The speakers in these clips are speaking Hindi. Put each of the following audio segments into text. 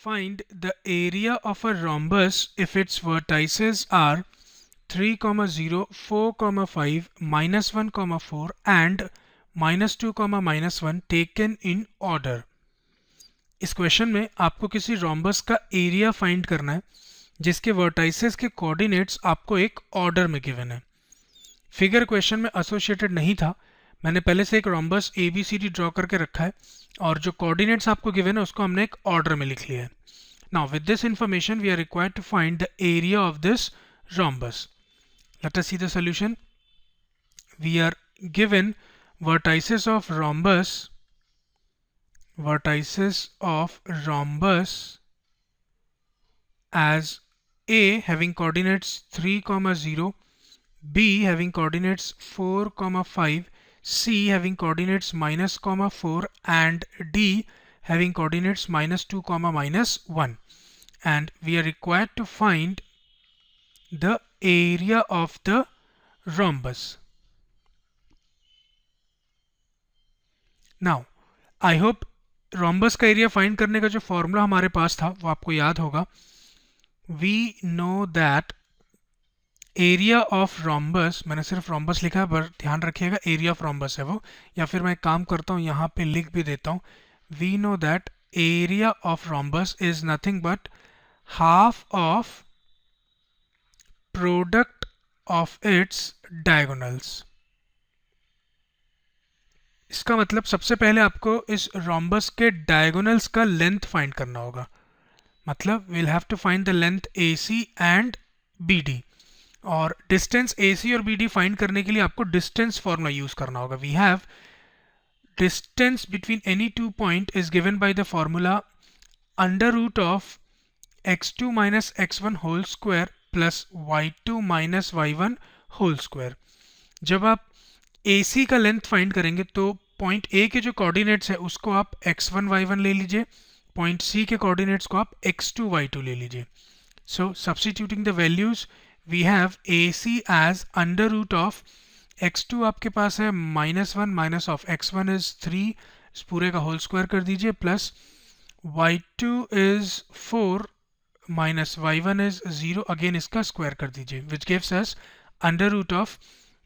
Find the area of a rhombus if its vertices are 3, 0, 4, 5, -1, 4 and -2, -1 taken in order. इस क्वेश्चन में आपको किसी रोम्बस का एरिया फाइंड करना है जिसके वर्टाइसेस के कोऑर्डिनेट्स आपको एक ऑर्डर में गिवन है। फिगर क्वेश्चन में एसोसिएटेड नहीं था, मैंने पहले से एक रोम्बस ABCD ड्रॉ करके रखा है और जो कोऑर्डिनेट्स आपको गिवन है उसको हमने एक ऑर्डर में लिख लिया है। Now with this information we are required to find the area of this rhombus. Let us see the solution. We are given vertices of rhombus as A having coordinates 3, 0, B having coordinates 4, 5, C having coordinates -4 and D having coordinates -2, -1, and we are required to find the area of the rhombus. Now, I hope rhombus का एरिया फाइंड करने का जो फॉर्मूला हमारे पास था वो आपको याद होगा. We know that area of rhombus, मैंने सिर्फ रोम्बस लिखा है पर ध्यान रखिएगा एरिया ऑफ रोम्बस है वो, या फिर मैं एक काम करता हूँ यहाँ पे लिख भी देता हूँ. We know that area of rhombus is nothing but half of product of its diagonals. इसका मतलब सबसे पहले आपको इस रोम्बस के डायगोनल्स का लेंथ फाइंड करना होगा. मतलब we'll have to find the length AC and BD. और डिस्टेंस AC और BD फाइंड करने के लिए आपको डिस्टेंस फॉर्मूला यूज करना होगा. We have distance between any two point is given by the formula under root of x2 minus x1 whole square plus y2 minus y1 whole square. जब आप AC का लेंथ फाइंड करेंगे तो पॉइंट A के जो कोऑर्डिनेट्स है उसको आप x1 y1 ले लीजिए, पॉइंट C के कोऑर्डिनेट्स को आप x2 y2 ले लीजिए. So substituting the values we have AC as under root of x2 आपके पास है -1 माइनस ऑफ x1 is 3, इस पूरे का होल स्क्वायर कर दीजिए, plus y2 is 4 minus y1 is 0, again इसका स्क्वायर कर दीजिए, which gives us under root of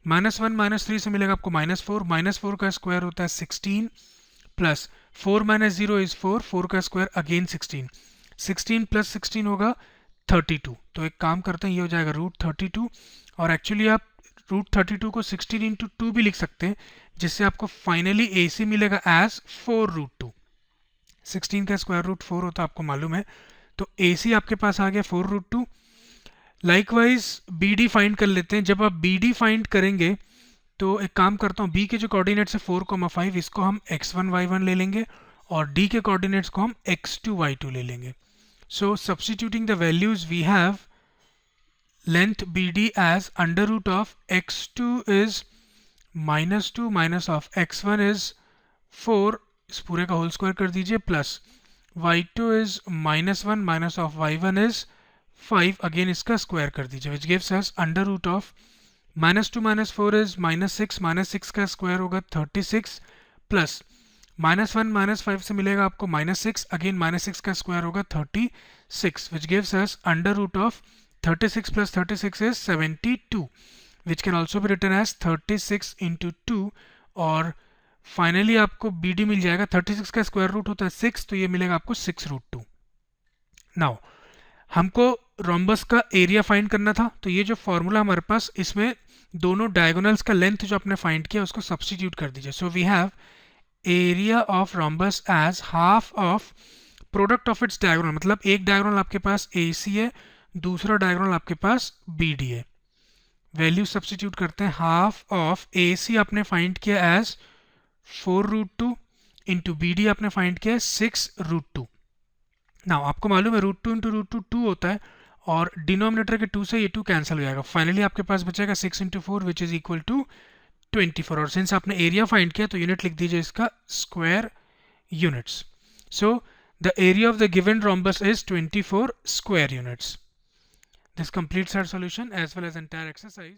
-1 -3 से मिलेगा आपको -4 का स्क्वायर होता है 16 प्लस 4 - 0 is 4 का स्क्वायर अगेन 16 प्लस 16 होगा 32. तो एक काम करते हैं, ये हो जाएगा √32 और एक्चुअली आप √32 को 16 इंटू 2 भी लिख सकते हैं जिससे आपको फाइनली AC मिलेगा एज 4√2. 16 का स्क्वायर रूट 4 होता है आपको मालूम है, तो AC आपके पास आ गया 4√2. लाइकवाइज BD फाइंड कर लेते हैं. जब आप BD फाइंड करेंगे तो एक काम करता हूँ, B के जो कोऑर्डिनेट्स है 4, 5 इसको हम x1 y1 ले लेंगे और D के कोऑर्डिनेट्स को हम x2 y2 ले लेंगे. So substituting the values we have length BD as under root of x2 is -2 minus of x1 is 4, इस पूरे का होल स्क्वायर कर दीजिए, plus y2 is -1 minus of y1 is 5, again इसका स्क्वायर कर दीजिए, which gives us under root of -2 - 4 is -6 का स्क्वायर होगा 36 प्लस -1 - 5 से मिलेगा आपको -6, अगेन -6 का स्क्वायर होगा 36, which gives us under root of 36 plus 36 is 72, which can also be written as 36 into 2, और फाइनली आपको BD मिल जाएगा. 36 का स्क्वायर रूट होता है 6, तो ये मिलेगा आपको 6√2. नाउ हमको रोम्बस का एरिया फाइंड करना था, तो ये जो फॉर्मूला हमारे पास, इसमें दोनों डायगोनल्स का लेंथ जो आपने फाइंड किया उसको सब्स्टिट्यूट कर दीजिए. So we have area of rhombus as half of product of its diagonal. मतलब एक डायगोनल आपके पास AC है, दूसरा डायगोनल आपके पास BD है. वैल्यू सब्स्टिट्यूट करते हैं. हाफ ऑफ AC आपने फाइंड किया एज 4√2 इंटू BD आपने फाइंड किया 6√2. नाउ आपको मालूम है √2 इंटू √2 2 होता है और डिनोमिनेटर के 2 से ये 2 कैंसिल हो जाएगा. फाइनली आपके पास बचेगा 6 into 4 which is equal to 24. और सिंस आपने एरिया फाइंड किया तो यूनिट लिख दीजिए इसका square units. So the area of the given rhombus is 24 square units. This completes our solution as well as entire exercise.